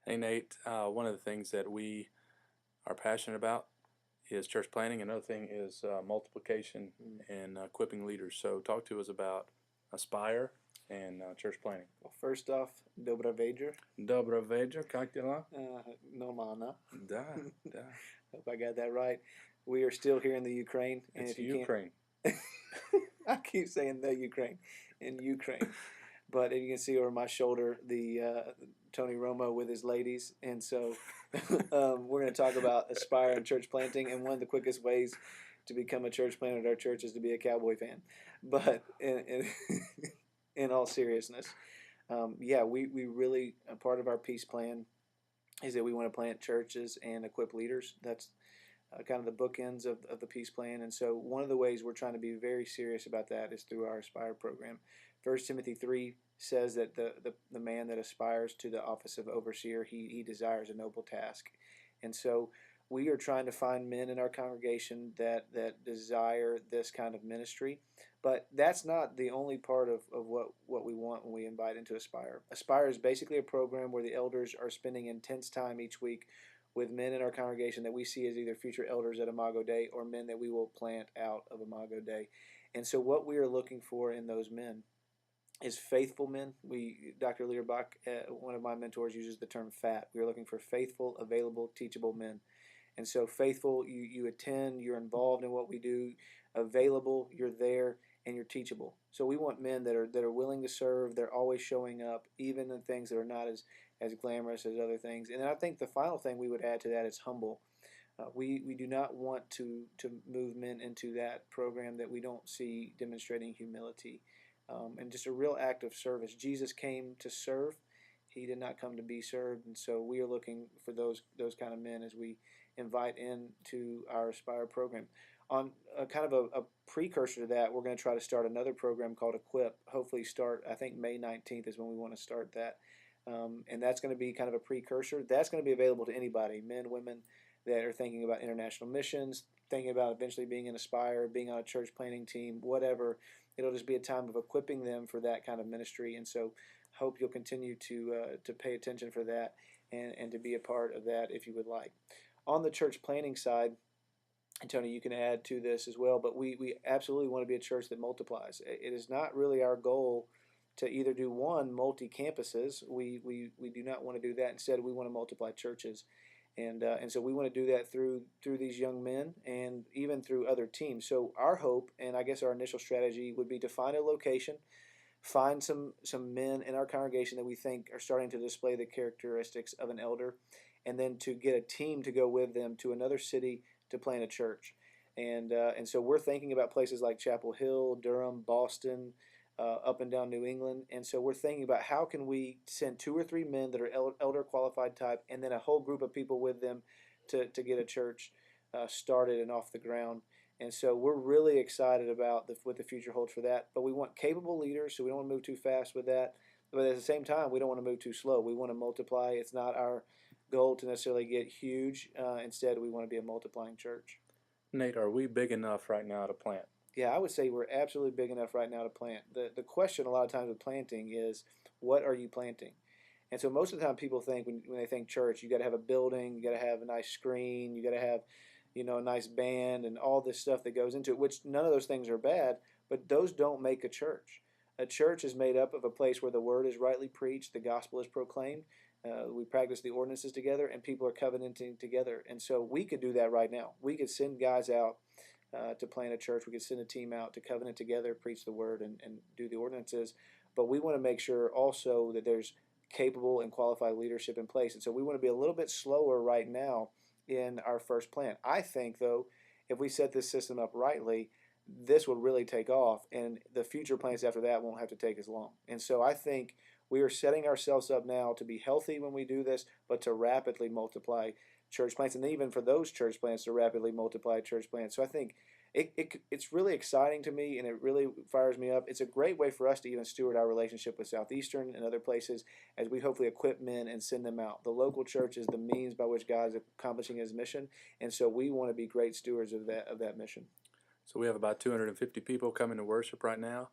Hey Nate, one of the things that we are passionate about is church planting. Another thing is multiplication and equipping leaders. So talk to us about Aspire and church planting. Well, first off, Dobra Vajra. Dobro večer, kak dela? Normalna. Da, da. Hope I got that right. We are still here in the Ukraine. It's if you Ukraine. I keep saying the Ukraine. In Ukraine. But if you can see over my shoulder, the Tony Romo with his ladies. And so we're going to talk about Aspire and church planting. And one of the quickest ways to become a church planter at our church is to be a Cowboy fan. But in all seriousness, we really, a part of our peace plan is that we want to plant churches and equip leaders. That's kind of the bookends of the peace plan. And so one of the ways we're trying to be very serious about that is through our Aspire program. 1 Timothy 3 says that the man that aspires to the office of overseer, he desires a noble task. And so we are trying to find men in our congregation that desire this kind of ministry. But that's not the only part of what we want when we invite into Aspire. Aspire is basically a program where the elders are spending intense time each week with men in our congregation that we see as either future elders at Imago Dei or men that we will plant out of Imago Dei. And so what we are looking for in those men is faithful men. Dr. Learbach, one of my mentors, uses the term FAT. We are looking for faithful, available, teachable men. And so faithful, you attend, you're involved in what we do. Available, you're there, and you're teachable. So we want men that are willing to serve. They're always showing up, even in things that are not as glamorous as other things. And then I think the final thing we would add to that is humble. We do not want to move men into that program that we don't see demonstrating humility and just a real act of service. Jesus came to serve. He did not come to be served. And so we are looking for those kind of men as we invite into our Aspire program. On kind of a precursor to that, we're going to try to start another program called Equip. Hopefully start, I think May 19th is when we want to start that. And that's going to be kind of a precursor. That's going to be available to anybody, men, women that are thinking about international missions, thinking about eventually being in Aspire, being on a church planting team, whatever. It'll just be a time of equipping them for that kind of ministry. And so hope you'll continue to pay attention for that and to be a part of that if you would like. On the church planting side, and Tony, you can add to this as well, but we absolutely want to be a church that multiplies. It is not really our goal to either do multi-campuses. We do not want to do that. Instead, we want to multiply churches. And so we want to do that through these young men and even through other teams. So our hope, and I guess our initial strategy, would be to find a location, find some men in our congregation that we think are starting to display the characteristics of an elder, and then to get a team to go with them to another city to plant a church. And so we're thinking about places like Chapel Hill, Durham, Boston, up and down New England. And so we're thinking about how can we send 2 or 3 men that are elder qualified type and then a whole group of people with them to get a church started and off the ground. And so we're really excited about what the future holds for that. But we want capable leaders, so we don't want to move too fast with that. But at the same time, we don't want to move too slow. We want to multiply. It's not our goal to necessarily get huge. Instead, we want to be a multiplying church. Nate, are we big enough right now to plant? Yeah, I would say we're absolutely big enough right now to plant. The question a lot of times with planting is, what are you planting? And so most of the time people think when they think church, you got to have a building, you got to have a nice screen, you got to have, a nice band and all this stuff that goes into it, which none of those things are bad, but those don't make a church. A church is made up of a place where the word is rightly preached, the gospel is proclaimed, we practice the ordinances together, and people are covenanting together. And so we could do that right now. We could send guys out to plant a church. We could send a team out to covenant together, preach the word, and do the ordinances. But we want to make sure also that there's capable and qualified leadership in place. And so we want to be a little bit slower right now in our first plant. I think, though, if we set this system up rightly, this will really take off, and the future plants after that won't have to take as long. And so I think we are setting ourselves up now to be healthy when we do this, but to rapidly multiply church plants, and even for those church plants to rapidly multiply church plants. So I think it's really exciting to me, and it really fires me up. It's a great way for us to even steward our relationship with Southeastern and other places as we hopefully equip men and send them out. The local church is the means by which God is accomplishing his mission, and so we want to be great stewards of that mission. So we have about 250 people coming to worship right now.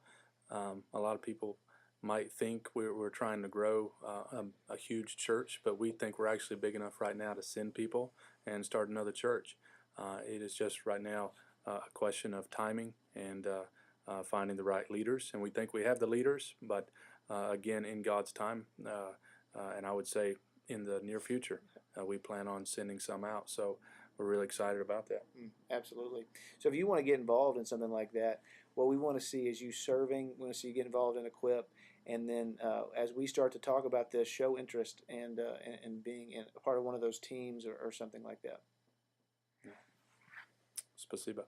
A lot of people might think we're trying to grow a huge church, but we think we're actually big enough right now to send people and start another church. It is just right now a question of timing and finding the right leaders, and we think we have the leaders, but again, in God's time, and I would say in the near future, we plan on sending some out. So we're really excited about that. Absolutely. So if you want to get involved in something like that, what we want to see is you serving. We want to see you get involved in Equip, and then as we start to talk about this, show interest and being a part of one of those teams or something like that. Spasiba.